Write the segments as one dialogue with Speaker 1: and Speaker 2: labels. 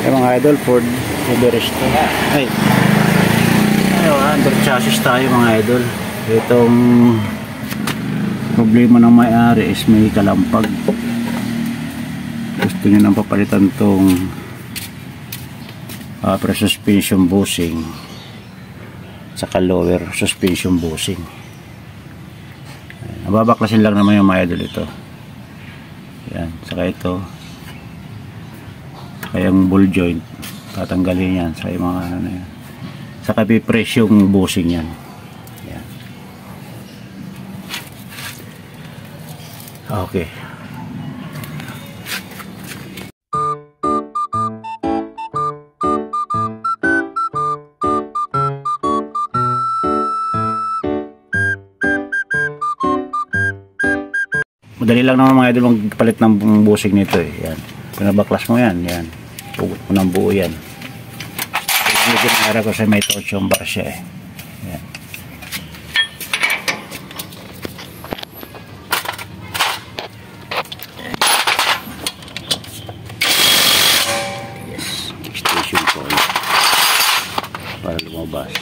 Speaker 1: Mga idol, Ford Everest ay under chassis tayo mga idol. Itong problema ng may-ari is may kalampag, gusto nyo nang papalitan tong upper suspension bushing saka lower suspension bushing. Nababaklasin lang naman yung mga idol ito. Yan, saka ito kayang ball joint, tatanggalin yan sa mga ano na yan, saka pipress yung bushing yan. Yan. Okay, madali lang naman mga idol magpalit ng bushing nito eh. Yan, pinabaklas mo yan, yan, ugot mo ng buo yan. Medyo nara ko sa may torsion bar siya eh. Yan. Yes, station point para lumabas.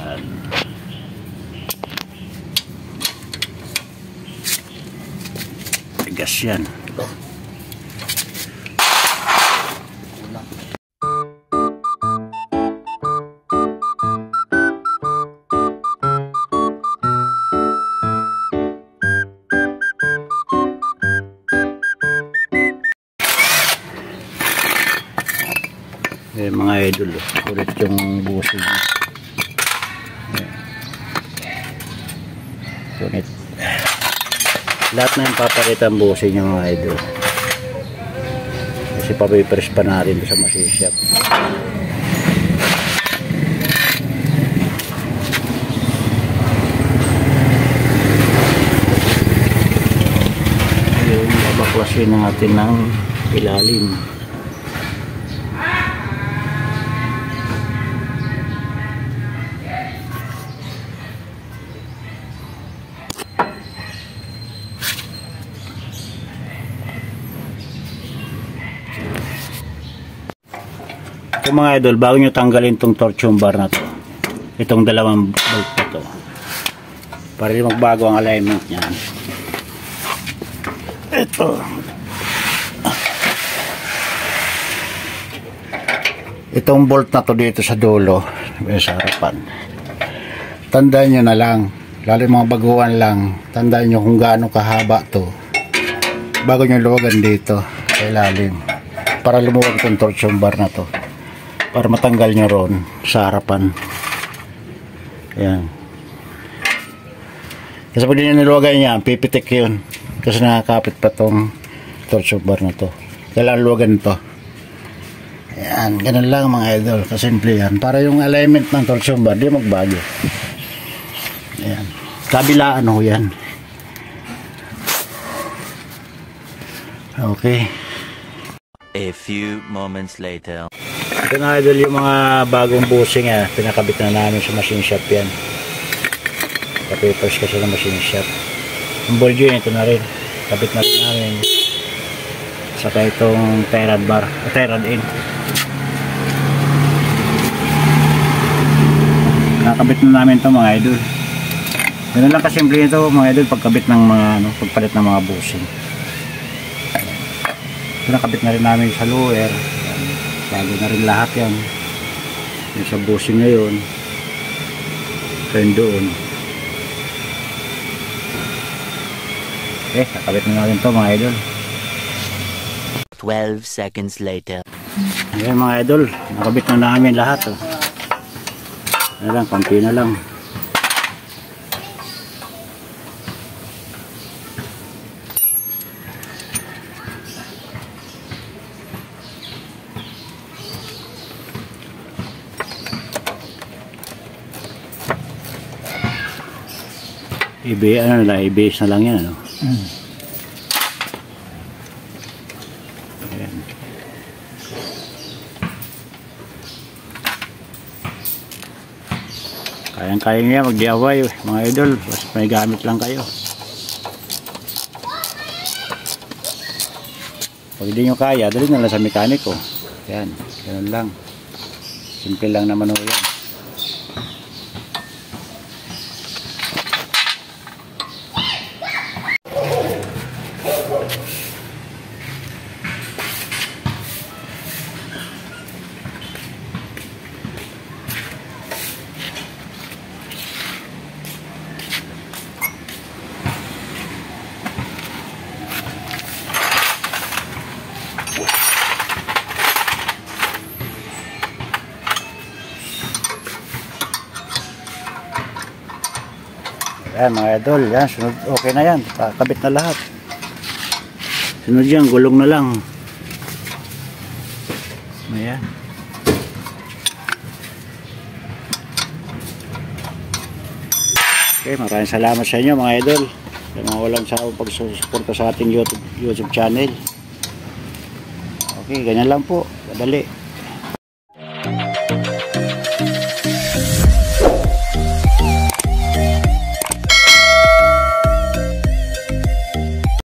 Speaker 1: Yan. Tigas yan. Mga idol, ulit yung bushing. Sunit. Lahat na yung papalitan bushing yung mga idol. Kasi papipers pa natin sa machine shop. Yung babaklasin natin ng ilalim. So mga idol, bago nyo tanggalin itong torsion bar na to, itong dalawang bolt na to, para di magbago ang alignment niya, itong bolt na to dito sa dulo, sa harapan, tandaan nyo na lang, lalo yung mga baguhan lang, tandaan nyo kung gaano kahaba to bago nyo luwagan dito sa ilalim, para lumuwag itong torsion bar na to, para matanggal nyo ron sa harapan. Ayan. Kasi pag nyo niluwagan yan, pipitik yun, kasi nakakapit pa tong torsion bar na to. Kailangan luwagan to. Ayan, ganun lang mga idol, kasimple yan, para yung alignment ng torsion bar di magbago. Ayan, kabilaan ho yan. Okay.
Speaker 2: A few moments later.
Speaker 1: Ito na idol yung mga bagong bushing, pinakabit na namin sa machine shop yan. Papapers kasi ng machine shop. Yung ball joint, ito na rin, kabit na rin namin. Saka itong tie rod bar, tie rod end, nakabit na namin ito mga idol. Ganun lang kasimple ito mga idol, pagkabit ng mga pagpalit ng mga bushing. Ito nakabit na rin namin sa lower. Bago na rin lahat yan. Yung sa bushing ngayon, doon. Nakabit na natin ito mga idol.
Speaker 2: 12 seconds later.
Speaker 1: Ayan mga idol, nakabit na namin lahat. Ano lang, konti na lang. I-base na lang yan, ano? Ayan. Kayang-kaya niya mag-DIY mga idol, basta may gamit lang kayo. Pag hindi nyo kaya, dali na lang sa mekaniko. Yan, ganun lang. Simple lang naman ho yan. Ayan mga idol, yan, sunod, okay na yan, kakabit na lahat. Sunod yan, gulong na lang. Ayan. Okay, maraming salamat sa inyo mga idol. Sa mga walang sawang pagsusuporta sa ating YouTube channel. Okay, ganyan lang po, madali.